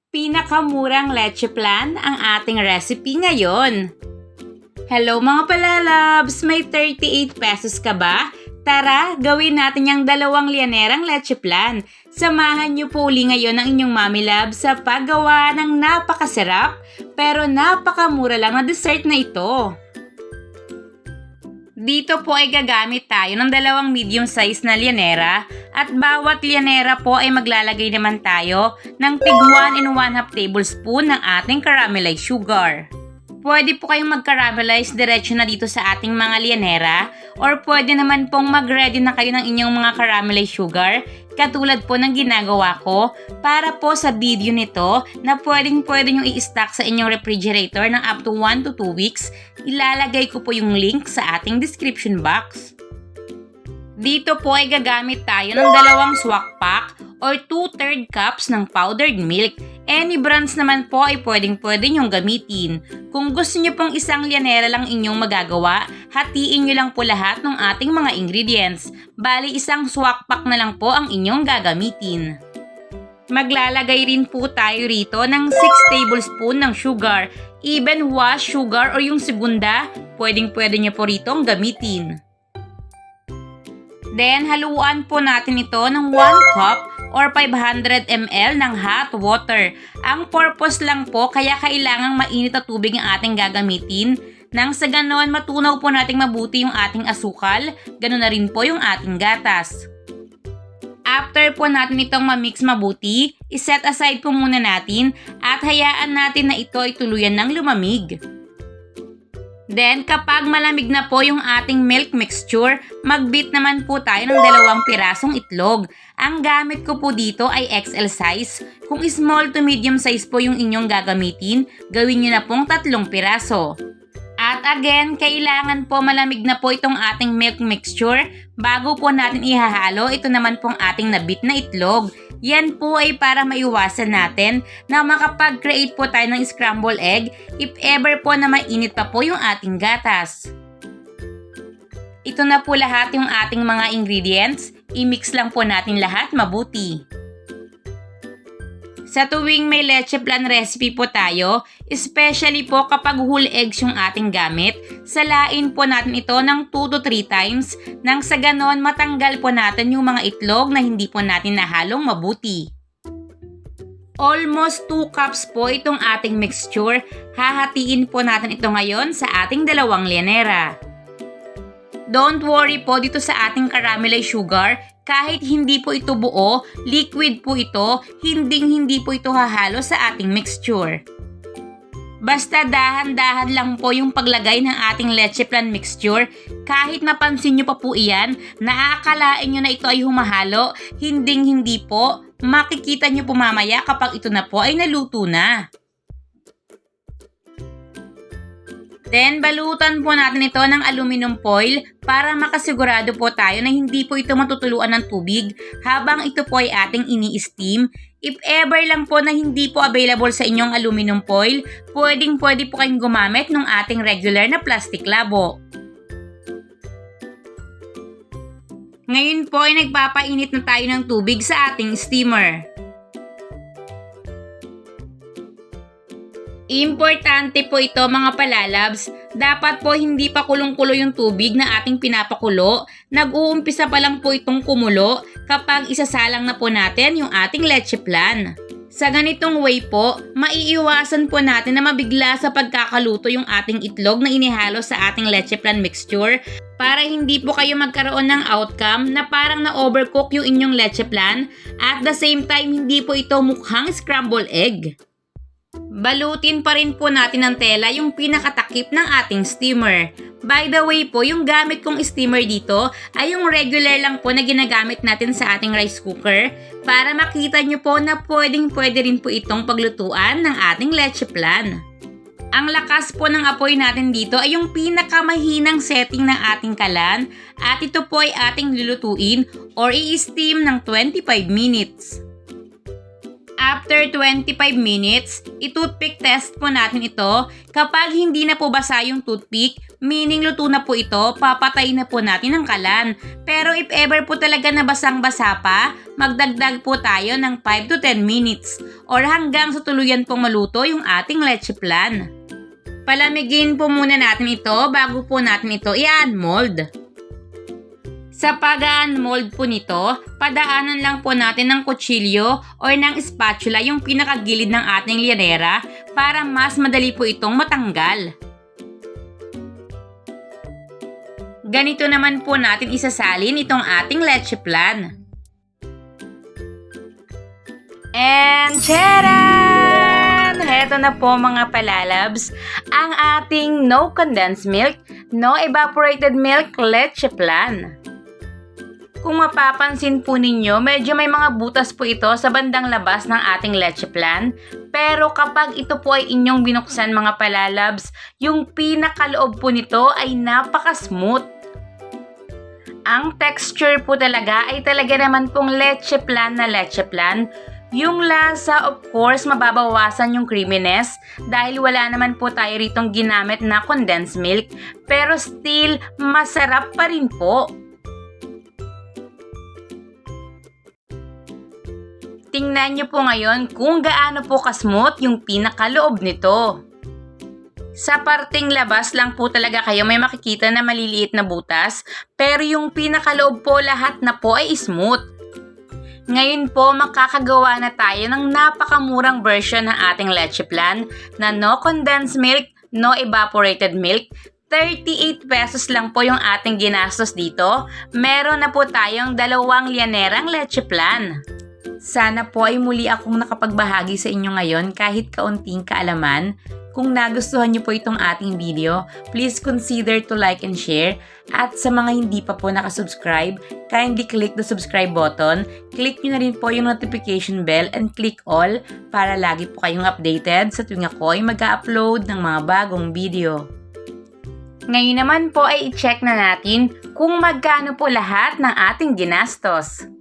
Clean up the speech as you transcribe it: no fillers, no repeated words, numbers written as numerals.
Pinakamurang leche flan ang ating recipe ngayon. Hello mga palalabs! May 38 pesos ka ba? Tara, gawin natin yung 2 Lyanerang leche flan. Samahan niyo po uli ngayon ang inyong mommy love sa paggawa ng napakasarap pero napakamura lang na dessert na ito. Dito po ay gagamit tayo ng 2 medium size na Lyanera at bawat Lyanera po ay maglalagay naman tayo ng tig 1 1/2 tablespoon ng ating caramelized sugar. Pwede po kayong mag-caramelize diretso na dito sa ating mga Lyanera or pwede naman pong mag-ready na kayo ng inyong mga caramelized sugar katulad po ng ginagawa ko para po sa video nito na pwede nyo i-stock sa inyong refrigerator ng up to 1 to 2 weeks. Ilalagay ko po yung link sa ating description box. Dito po ay gagamit tayo ng 2 Swak pack or 2/3 cups ng powdered milk. Any brands naman po ay pwede nyong gamitin. Kung gusto nyo pong isang Lyanera lang inyong magagawa, hatiin nyo lang po lahat ng ating mga ingredients. Bali, isang Swak pack na lang po ang inyong gagamitin. Maglalagay rin po tayo rito ng 6 tablespoon ng sugar. Even wash sugar o yung segunda, pwede nyo po rito ang gamitin. Then, haluan po natin ito ng 1 cup or 500 ml ng hot water. Ang purpose lang po, kaya kailangang mainit na tubig ang ating gagamitin. Nang sa ganon, matunaw po nating mabuti yung ating asukal, ganon na rin po yung ating gatas. After po natin itong ma-mix mabuti, iset aside po muna natin at hayaan natin na ito ay tuluyan ng lumamig. Then, kapag malamig na po yung ating milk mixture, mag-beat naman po tayo ng 2 pirasong itlog. Ang gamit ko po dito ay XL size. Kung small to medium size po yung inyong gagamitin, gawin nyo na pong 3 piraso. At again, kailangan po malamig na po itong ating milk mixture bago po natin ihahalo ito naman pong ating na-beat na itlog. Yan po ay para maiwasan natin na makapag-create po tayo ng scramble egg if ever po na mainit pa po yung ating gatas. Ito na po lahat yung ating mga ingredients. I-mix lang po natin lahat mabuti. Sa tuwing may leche flan recipe po tayo, especially po kapag whole eggs yung ating gamit, salain po natin ito ng 2 to 3 times nang sa ganon matanggal po natin yung mga itlog na hindi po natin nahalong mabuti. Almost 2 cups po itong ating mixture. Hahatiin po natin ito ngayon sa ating 2 Lyanera. Don't worry po dito sa ating caramelized sugar. Kahit hindi po ito buo, liquid po ito, hindi po ito hahalo sa ating mixture. Basta dahan-dahan lang po yung paglagay ng ating leche flan mixture. Kahit napansin nyo pa po iyan, naakalain nyo na ito ay humahalo, hindi po. Makikita nyo po mamaya kapag ito na po ay naluto na. Then, balutan po natin ito ng aluminum foil para makasigurado po tayo na hindi po ito matutuluan ng tubig habang ito po ay ating ini-steam. If ever lang po na hindi po available sa inyong aluminum foil, pwede po kayong gumamit ng ating regular na plastic labo. Ngayon po ay nagpapainit na tayo ng tubig sa ating steamer. Importante po ito mga palalabs, dapat po hindi pa kulong-kulo yung tubig na ating pinapakulo, nag-uumpisa pa lang po itong kumulo kapag isasalang na po natin yung ating leche flan. Sa ganitong way po, maiiwasan po natin na mabigla sa pagkakaluto yung ating itlog na inihalo sa ating leche flan mixture para hindi po kayo magkaroon ng outcome na parang na-overcook yung inyong leche flan at the same time hindi po ito mukhang scrambled egg. Balutin pa rin po natin ng tela yung pinakatakip ng ating steamer. By the way po, yung gamit kong steamer dito ay yung regular lang po na ginagamit natin sa ating rice cooker para makita nyo po na pwede rin po itong paglutuan ng ating leche flan. Ang lakas po ng apoy natin dito ay yung pinakamahinang setting ng ating kalan at ito po ay ating lulutuin or i-steam ng 25 minutes. After 25 minutes, i-toothpick test po natin ito. Kapag hindi na po basa yung toothpick, Meaning luto na po ito, papatayin na po natin ang kalan. Pero if ever po talaga na basang-basa pa, magdagdag po tayo ng 5 to 10 minutes or hanggang sa tuluyan pong maluto yung ating leche flan. Palamigin po muna natin ito bago po natin ito i-unmold. Sa pag-unmold po nito, padaanan lang po natin ng kutsilyo or ng spatula yung pinakagilid ng ating lyanera para mas madali po itong matanggal. Ganito naman po natin isasalin itong ating leche flan. And charan! Heto na po mga palalabs, ang ating no condensed milk, no evaporated milk leche flan. Kung mapapansin po ninyo, medyo may mga butas po ito sa bandang labas ng ating leche flan. Pero kapag ito po ay inyong binuksan mga palalabs, yung pinakaloob po nito ay napaka-smooth. Ang texture po talaga ay talaga naman pong leche flan na leche flan. Yung lasa, of course, mababawasan yung creaminess dahil wala naman po tayo ritong ginamit na condensed milk. Pero still, masarap pa rin po. Tingnan nyo po ngayon kung gaano po kasmooth yung pinakaloob nito. Sa parting labas lang po talaga kayo may makikita na maliliit na butas, pero yung pinakaloob po lahat na po ay smooth. Ngayon po makakagawa na tayo ng napakamurang version ng ating leche flan na no condensed milk, no evaporated milk. 38 pesos lang po yung ating ginastos dito. Meron na po tayong 2 lyanerang leche flan. Sana po ay muli akong nakapagbahagi sa inyo ngayon kahit kaunting kaalaman. Kung nagustuhan niyo po itong ating video, please consider to like and share. At sa mga hindi pa po nakasubscribe, kindly click the subscribe button. Click nyo na rin po yung notification bell and click all para lagi po kayong updated sa tuwing ako ay mag-upload ng mga bagong video. Ngayon naman po ay i-check na natin kung magkano po lahat ng ating ginastos.